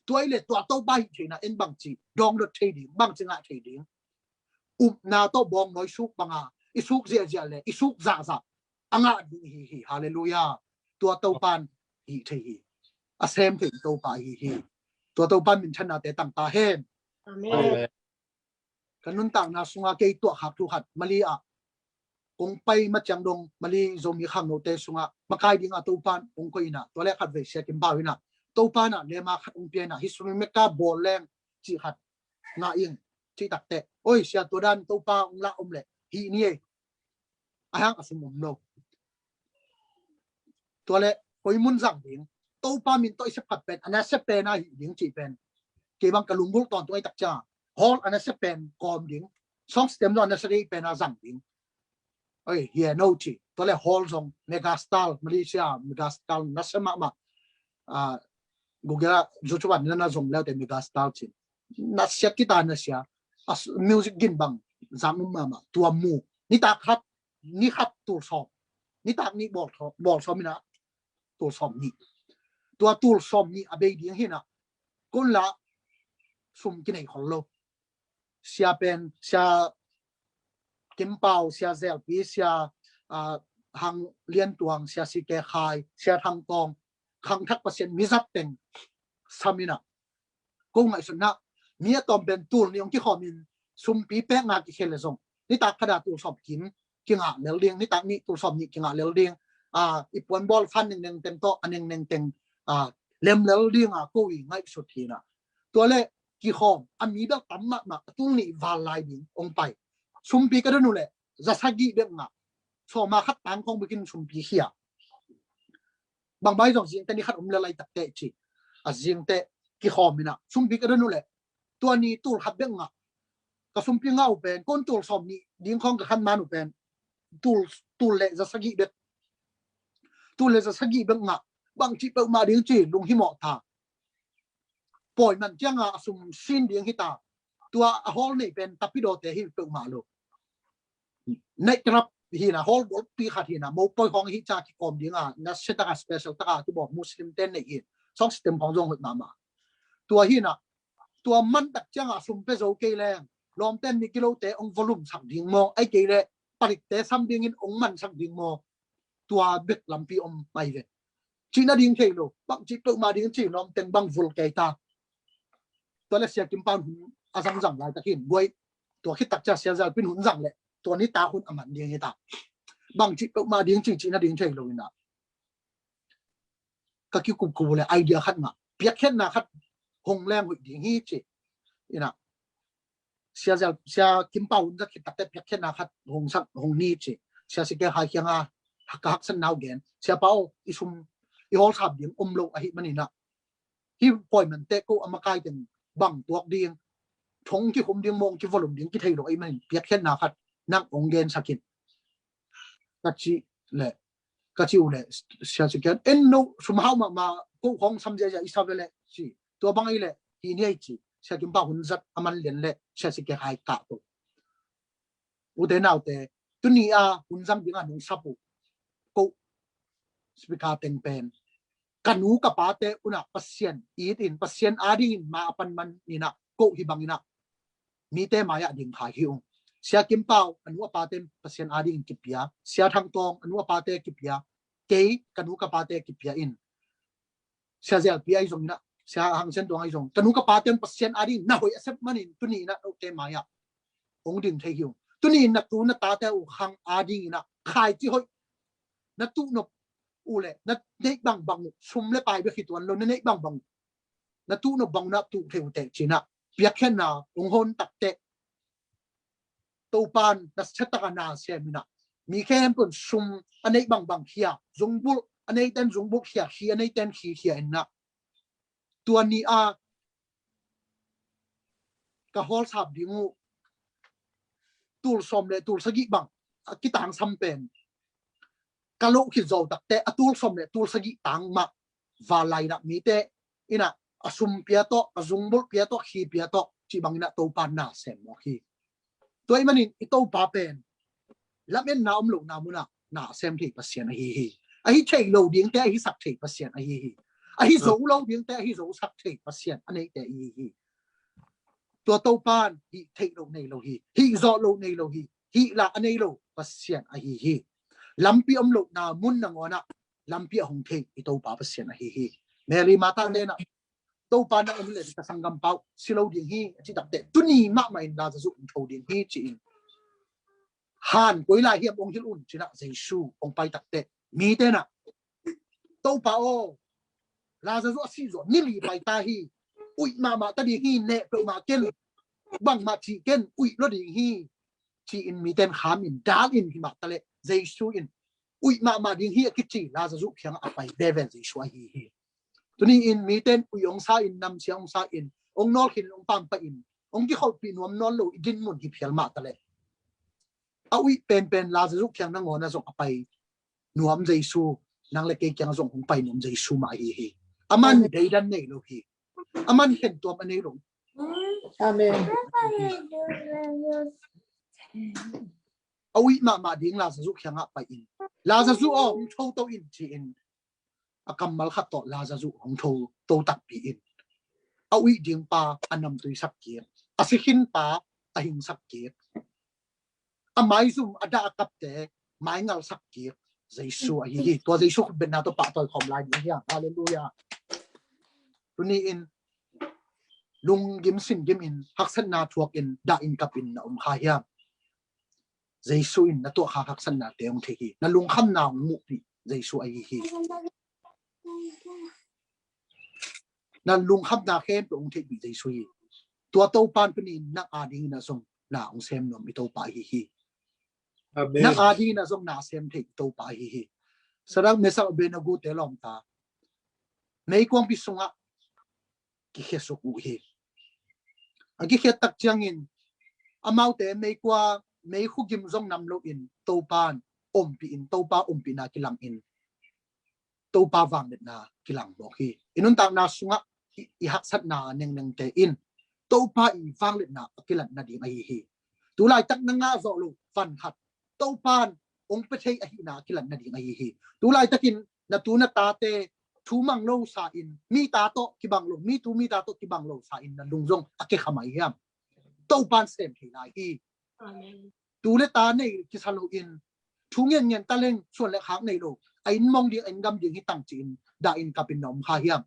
tuai le tua to ba hi thei na en bang chi dong lo thei di bang chinga thei di na to bong noi suk banga isuk zia le isuk za anga hi hallelujah tua to pan hi the hi a sem the to pa hi tua to pan min chana te tang ta hen Amen. Kanun tang na sunga kay tua hak tu hat mali a kung pay machang dong mali zomi khang no te sunga makai ding a topan ong ko ina to le khat ve sia kim ba wina topan a le ma khat ong pian a hisumi meka bol leng chi khat nga ing chi tak te oi sia to dan topa ong la om le hi ni e a hang asum om no to le koi mun zang ding topa min to isep khat pen ana se pen a hi ding chi pen ke bang kalungbul ton to ai tak cha hol ana se pen kom ding song stem lo ana se pen a zang ding oi here no chi to le hol zong megastal Malaysia megastal nasema ma a Google juchuan na zong le te megastal chi na sia kita na sia as music gin bang zamum ma tua mu ni ta khat ni khat tu som ni ta ni bol som na tu som ni tua tu som ni abe ding hina kun la sum ki nei khol lo sia pen sia kim pao sia zel pi sia hang lian tuang sia si ke khai sia thang tong khang thak pasien mi zat teng samina ko ngai sun na mi atom ben tur ni ong ki khomin sum pi pe nga ki khele zong ni ta khada tu sop kin kinga lel ding ni ta ni tu sop ni kinga lel ding ipon bol fan ning neng teng to aneng neng teng lem lel ding ko wi ngai su thi na to le ki khom ami da tam ma tu ni va lai ding ong pai sum pi ka nu le zasagi de nga so ma khat tang khong bikin sum pi hia bang bai jong jing tani khat le lai tak te chi a jing te ki khom mina sum pi ka nu le to ni tul khat de nga ka sum pi nga u pen kon tul som ni ding khong ka khan man u pen tul le zasagi de tul le zasagi be nga bang chi pe ma ding chi lung hi mo tha poi man changa sum sin ding hi ta tua a hol nei pen tapido te hi pe ma lo nei trap hi na hol bol pi khat hi na mo poi hong hi cha ki kom ding na seta ka special ta ki bo muslim ten nei hi song system hong jong ma ma tua hi na tua man tak changa sum pe zo ke le lom ten ni kilo te ong volume sak ding mo ai ke le parik te sam ding in ong man sak ding mo tua bit lampi om mai ve china ding ke lo bang chi pe ma ding chi lom ten bang vul ke ta to le sia kim pan azang zang lai takin boy to khit tak cha sia zal pin hun zang le to ni ta hun aman ding ta bang chi pe ma ding chi na ding thei lo ina ka ki ku le idea khat ma piak khen na khat hong leng hu ding hi chi ina sia zal sia kim pa hun za khit tak te piak khen na khat hong sak hong ni chi sia si ke ha kyanga hak san nau gen sia pao isum I hol sab ding lo a hi manina hi appointment te ko amakai ten bang tuak ding thong ki khum ding mong ki volume ding ki thei lo ai man piak khen na khat nang ong gen sakin kachi u le sia si ken en no sum hau ma ko hong sam ja isabele si to bang ile hi ni ai chi sia kim ba hun zat aman len le sia si ke hai ka to u de nau te tu ni a hun zang ding anu sapu ko spika teng pen kanu ka pate una pasien in pasien ading ma apan man ina ko hi bangina mi te maya ding kha hi ung sia kim pau anu apate pasien ading kipia sia thang tong anu apate kipia ke kanu ka pate kipia in sia zel pi ai zong na sia hang sen dong ai zong kanu ka pate pasien ading na hoi accept manin tuni na te maya ong ding the hi ung tuni na tu na ta te u hang ading ina khai chi hoi na tu no ule na nei bang sum le pai be khitwan lo nei bang na tu no bang na tu theu te china piak khen na ong hon tak te to pan na chata ka na se mina mi khem pun sum anei bang khia zungbul anei ten zungbul khia khi anei ten khia na tuani a ka hol sap dingu tul som le tul sagi bang ki tang sam pen kalau ki zo tak te atul som le tul sagi tang ma va lai na mi te ina asum pia to azungbul pia to khi pia to chi bang na to pan na sem mo khi toy manin ito pa pen lamen na lo na muna na sem thi pasien a hi thei lo ding te hi sak thei pasien a hi zo lo ding te hi zo sak thei pasien anei te hi to pan hi thei lo nei lo hi zo lo nei lo hi la anei lo pasien a hi lampi lo na mun na ngona lampi hong thei ito pa pasien a hi Mary mata le na tàu pan na omle ta sangam pau silo ding hi chi tak te tuni ma ma in la za zu tho ding hi chi in han koi la hiam ong hil un china jesu ong pai tak te mi te na tàu pa o la za zu si zo ni li pai ta hi ui ma ta di hi ne pe ma ken bang ma chi ken ui lo ding hi chi in mi ten kham in dal in hi ma ta le jesu in ui ma ding hi ki chi la za zu khiang a pai deven jesu hi tuni in mi ten ui ong sa in nam siang sa in ong nol khin ong pam pa in ong ki khol pi nuam non lo din mun ki phial ma ta le a ui pen la za zu khiang na ngona zo a pai nuam jesu nang le ke kyang zong hong pai nuam jesu ma hi aman dei dan nei lo hi aman hen tuam anei lo Amen. awi ma ding la za zu khiang a pai in la za zu o hong tho to in chi in akam mal khat to la za zu hong tho to tak pi in awi ding pa anam tui sak ki asihin pa ahing sak ki amai zum ada akap te mai ngal sak ki jesu a hi to jesu ben na to pa to khom lai ni ya hallelujah tuni in lung gim sin gim in haksan na thuak in da in kap in na kha ya jesu in na to kha haksan na te ong the hi na lung kham na mu pi jesu a hi na lung kham na khen pe ong the bi jesu hi to to pan pni na a ding na song na ong sem nom mi to pa hi Amen. na a ding na song na sem the to pa hi sarang me sa be na gu te lom ta mei kwang pi sunga ki hesu ku hi agi khet tak chiang in amau te mei kwa mei khu gim zong nam lo in to pan pi in to pa pi na kilang in to pa wang net na kilang bo hi inun tak na sunga i hak sat na neng te in to pa i wang let na kilan na ding ai hi tu lai tak na nga zo lu fan khat to pan ong pe thei a hi na kilan na ding ai hi tu lai takin na tu na ta te thu mang lo sa in mi ta to ki bang lo mi tu mi ta to ki bang lo sa in na lung zong ake khamai yam to pan sem thi lai hi Amen. tu le ta nei ki salo in thu ngen ta leng suan le khang nei lo ai mong di anh gam ding hi tang chin da in kapin nom kha hiam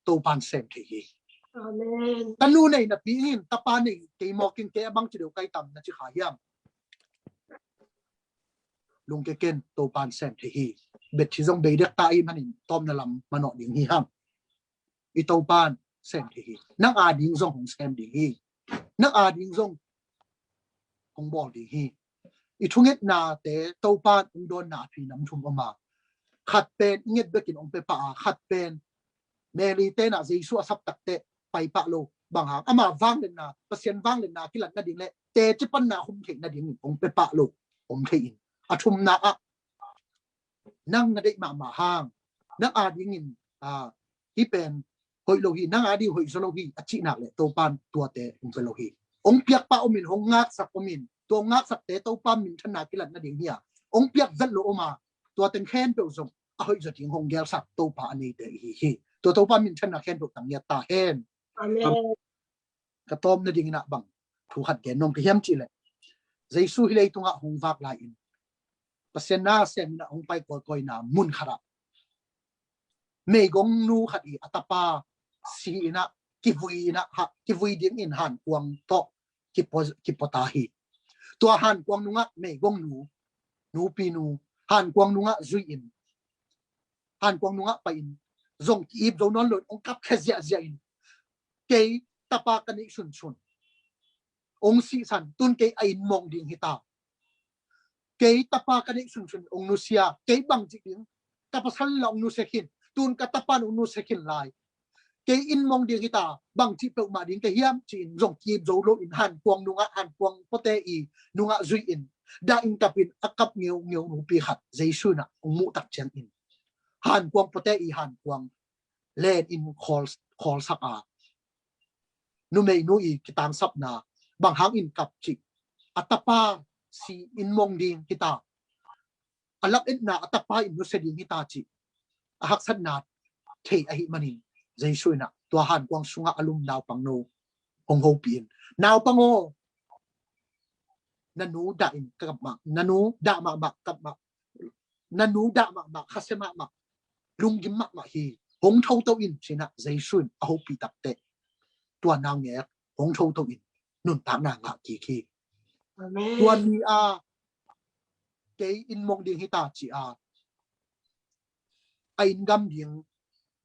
to pan sem thi hi Amen. tanu nei na pi in ta pa nei ke mo king ke bang chi do kai tam na chi kha hiam lung ke ken to pan sem thi hi bet chi zong be dek ta i manin tom na lam mano ding hi ham i to pan sem thi hi nang a ding zong hong sem ding hi nang a ding zong hong bol ding hi i thunget na te to pan ung don na phi nam thum ma khat pen nget bekin ong pe pa khat pen meli te na jesu asap tak te pai pa lo bang ha ama wang len na pasien wang len na kilat na ding le te chi pan na hum the na ding ong pe pa lo om the in athum na a nang na de ma hang na a ding in hi pen hoi lo hi nang a di hoi zo lo hi a chi na le to pan tua te ong pe lo hi ong piak pa omin hong ngak sak omin to ngak sak te to pan min thana kilat na ding hi ong piak zat lo oma tua ten khen pe zong a hoi zo ting hong gel sak to pa ani te hi to pa min thana khen do tang ya ta hen Amen. ka tom na ding na bang thu hat gen nong hiam chi le jesu hi le tunga hong vak la in pasien na sem na hong pai koi na mun khara me gong nu khat i atapa si na ki vui na ha ki vui ding in han kwang to ki pota hi to han kwang nunga me gong nu pi nu han kwang nunga zui in han kwang nunga pa in zong ki ip zo non lo ong kap khazia zia in ke tapa kani sun ong si san tun ke ain mong ding hita ke tapa kani sun ong nu sia ke bang ji ding kapasal long nu sekin tun ka tapan ong nu sekin lai ke in mong ding hita bang ji pe ma ding ke hiam chin zong ki zo lo in han kwang nunga han kwang pote i nunga zui in da in kapin akap ngeu nu pi khat jesu na ong mu tak chen in han kwang pote i han kwang len in call saka nu mei nu i kitang sap na bang hang in kap chi atapa si in mong ding kita alak in na atapa in nu se ding kita chi ahak san na the a hi manin jesu na to han kwang sunga alum naw pang no hong ho pin naw pango nanu da in kap ma nanu da ma kap ma nanu da ma khasema ma lung gim ma hi hong thâu tàu in china Giêsu a ho pi tak te tua na nge hong thâu tàu in nun ta na nga ki khi tua Amen. ni a ke in mong ding hita chi a in gam ding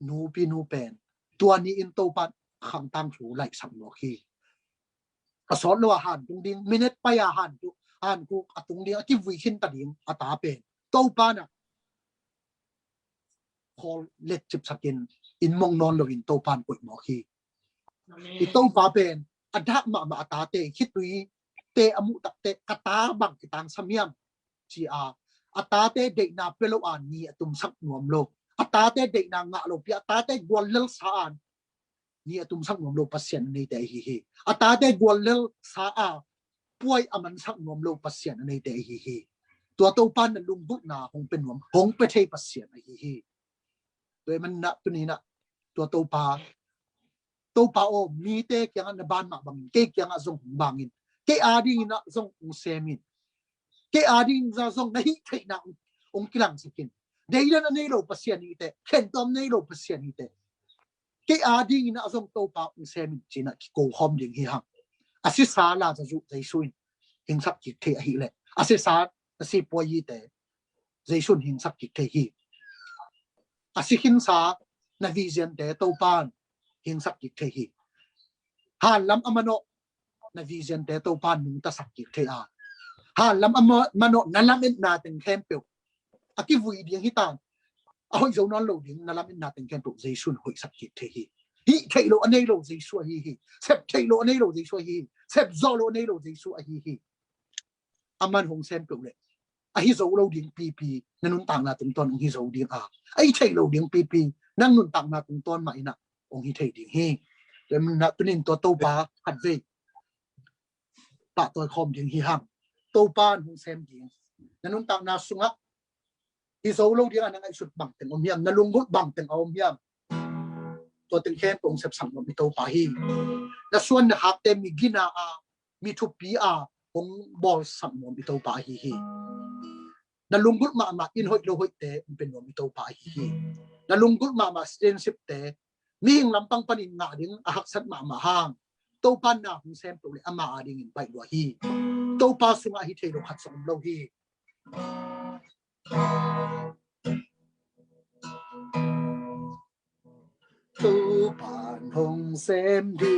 nu pi nu pen tua ni in to pat khang tang thu lai sam no khi a son lo han tung ding minute pa ya han tu han ku atung ding a ki vui khin ta ding a ta pen to pa na call let chip sakin in mong non lo in to pan poi mo khi i to pa pen adha ma ta te khitui te amu tak te kata bang kitang samyam chi a ata te de na pelo an ni atum sak nom lo ata te de na nga lo pi ata te gwal lel sa an ni atum sak nom lo pasien nei te hi ata te gwal lel sa a puai aman sak nom lo pasien nei te hi tua to pan na lung bu na hong pen nom hong pe thei pasien hi toy man na tu ni na tua to pa o mi te kyang na ban ma bang ke kyang a zong bangin ke adi na zong u semin ke ading za zong na hi thei na ong kilang sakin dei na nei lo pasien ni te khen tom nei lo pasien ni te ke ading na zong to pa ong semin china ki ko hom ding hi hang asi sa la za zu zai suin hing sak ki the hi le asi sa asi po yi te zai sun hing sak ki the hi asi hin sa na vision te to pan hing sak ki the hi han lam amano na vision te to pan nung ta sak ki the a ha lam amano na lam in na ten kempel aki vui ding hitan a hoi zo non lo ding na lam in na ten kempel zai sun hoi sak ki the hi thei lo anei lo zai su hi sep thei lo anei lo zai su hi sep zo lo anei lo zai su hi aman hong sen pe le a hi zo lo ding pp na nun tang na tung ton hi zo ding a ai thei lo ding pp nang nun tang na tung ton mai na ong hi thei ding hi le na tunin to pa hat ve ta toy khom ding hi hang to pan hong sem ding na nun tang na sunga hi zo lo ding an ngai sut bang teng om yam na lunggut bang teng om yam to teng khen tong sep sang mi to pa hi na suan na hak te mi gina a mi thu pi a hong bol sang mi to pa hi na lunggut ma in hoi lo hoi te pen mi to pa hi na lunggut ma citizenship te mi hing lampang panin nga ding a hak sat ma hang to pan na hong sem to le ama ading in pai lo hi to pa sunga hi thei lo khat som lo hi tu pan hong sem đi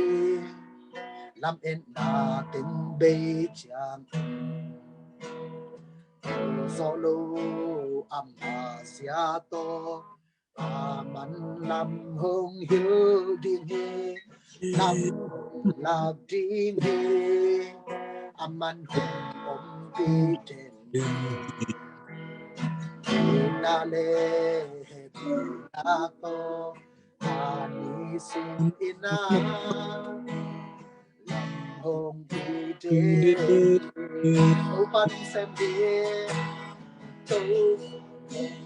lam en na tin be chang zo lo am ha sia to man lam hong hiu ding he lam la ding he aman hong om pi ten na le na to ani sin ina hong pi ten open sem đi tu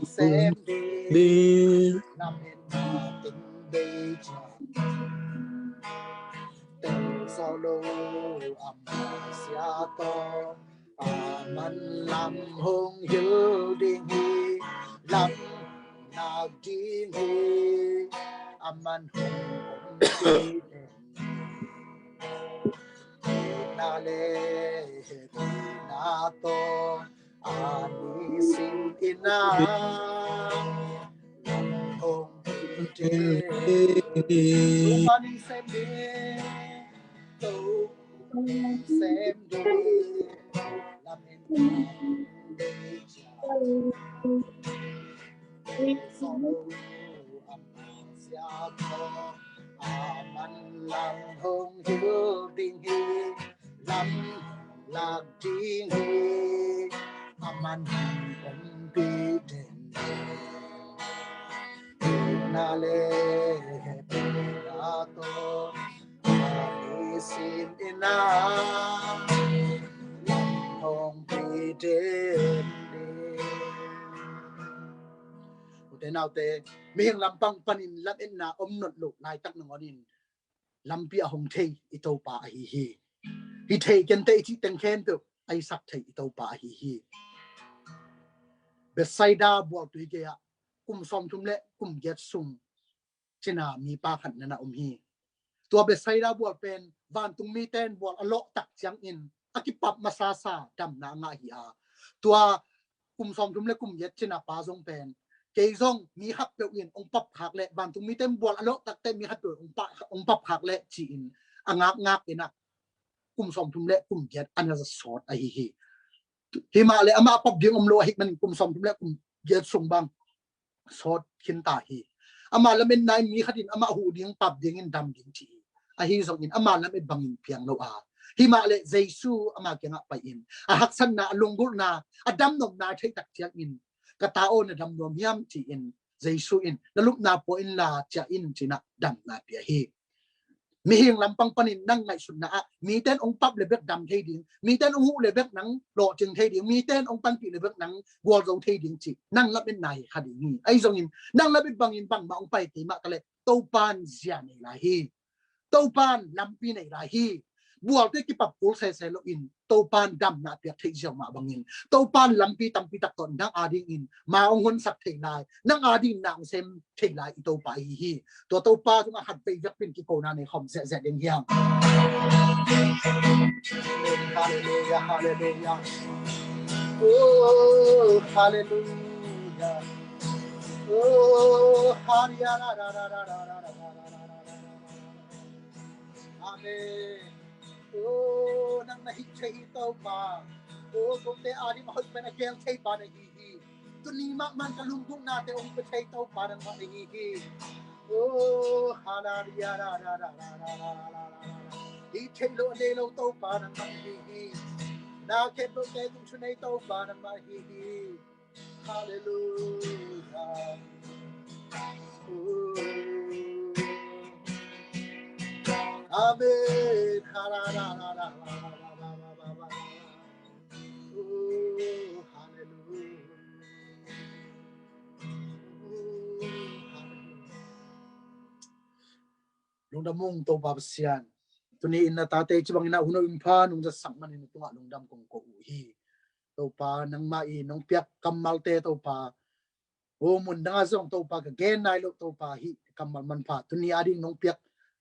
xem đi năm em tình đây tình solo âm xia to man làm hong hiu ding hi làm na ding hi aman hong đi na le na to ani sin ina hong te pani xem đi tu xem đi làm em đi solo âm sia to man làm hong hiu ding hi lam lạc ding hi aman hong pi den na le na to ani sin ina hong pi den te nào te mi heng lampang panin lam en na om not lo nai tak ngonin lampi a hong thei i to pa hi thei ken te chi ten khen tu ai sak thei i to pa hi besaida bo tu ge ya kum som thum le kum get sum china mi pa khan na hi tua be sai ra bol pen van tung mi ten bol alo tak chang in akipap masasa dam na nga hi a tua kum som tum le kum yet china pa zong pen ke zong mi hap pe in ong pap khak le van tung mi ten bol alo tak te mi hat ong pap khak le chi in angak ngak ina kum som tum le kum yet ana za sort a hi hi ma le ama pap ding om lo hi man kum som tum le kum yet sung bang sort kin ta hi ama lamen nai mi khatin ama hu ding pap ding in dam ding chi a hi zong in ama lam e bangin piang lo a hi ma le jesu ama kenga pa in a hak san na lungul na adam nom na thei tak chiang in ka ta on na dam nom hiam chi in jesu in na lup na po in la cha in china dam na pia hi mi hing lampang panin nang ngai sun na a mi ten ong pap le bek dam thei ding mi ten ong hu le bek nang lo ching thei ding mi ten ong pan pi le bek nang wol zo thei ding chi nang la ben nai khadi ni ai zong in nang la ben bang in bang ma ong pai ti ma ka le to pan zia nei la hi to pan lampi nei la hi bual te ki pap pul se lo in to pan dam na pia thei jiao ma bangin to pan lampi tampi tak ton nang ading in ma ong hon sak thei lai nang ading nang sem thei lai to pa hi to pa tu ma hat pe yak pin ki ko na nei khom se ding hiang hallelujah hallelujah oh hallelujah oh hallelujah amen oh nang nahi chei to pa oh kung te ani ma hoi pa na gel chei pa na hi tu ni ma man kalung kung na te ong pa chei to pa nang ma hi oh hallelujah ra ra ra ra ra ra ra hi chei lo ne lo to pa nang ma hi na ke to te tung chunai to pa nang ma hi hallelujah amen hallelujah lung damung to Pasian tuni inna tate chibang ina huno impha nung ja sakman in tunga lung dam kong ko hi to pa nang mai nong piak kamal te to pa o mun danga zong to pa ka gen nai lo to pa hi kamal man pha tuni ading nong piak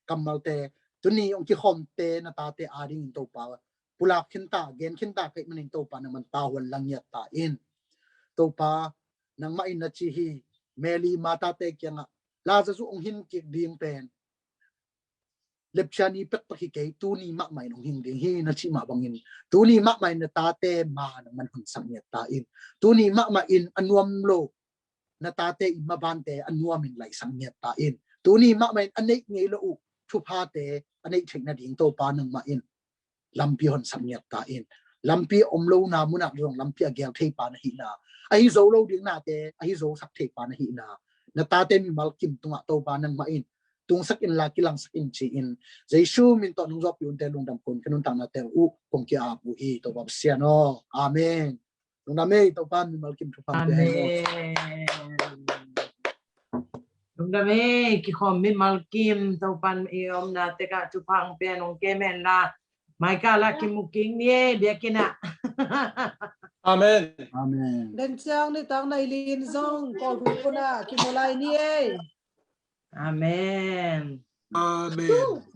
kamal te tuni ong ki khom te na tate ading to pa pulak khinta gen khinta pe manin to pa na man ta hol lang ya ta in to pa nang mai na chi hi meli mata te kyanga la za su ong hin ki ding pen lepchani pek paki ke tu ni ma mai nong hing ding hi na chi ma bangin tu ni ma mai na ta te ma na man hun sang ya ta in tu ni ma in anuam lo na ta te ma ban te anuam in lai sang ya ta in tu ni ma mai anei ngei lo u thu pha te anei thing na ding to pa nang ma in lampi hon sang ya ta in lampi om lo na muna rong lampi agel thei pa na hi na ai zo lo ding na te ai zo sak thei pa na hi na ta te mi mal kim tunga to pa nang ma in tung sak in la kilang sak in chi in jesu min to nung zop yun te lung dam kun kanun tang na te u kong ki a bu hi to ba sia no amen lung na me to pan mi mal kim thu pang te amen lung da me ki khom mi mal kim to pan i om na te ka chu phang pe nong ke men la mai ka la kim mu king nie bia kina Amen. amen Den chang ni tang nai lin zong kol hu ko na ki molai ni e amen Amen.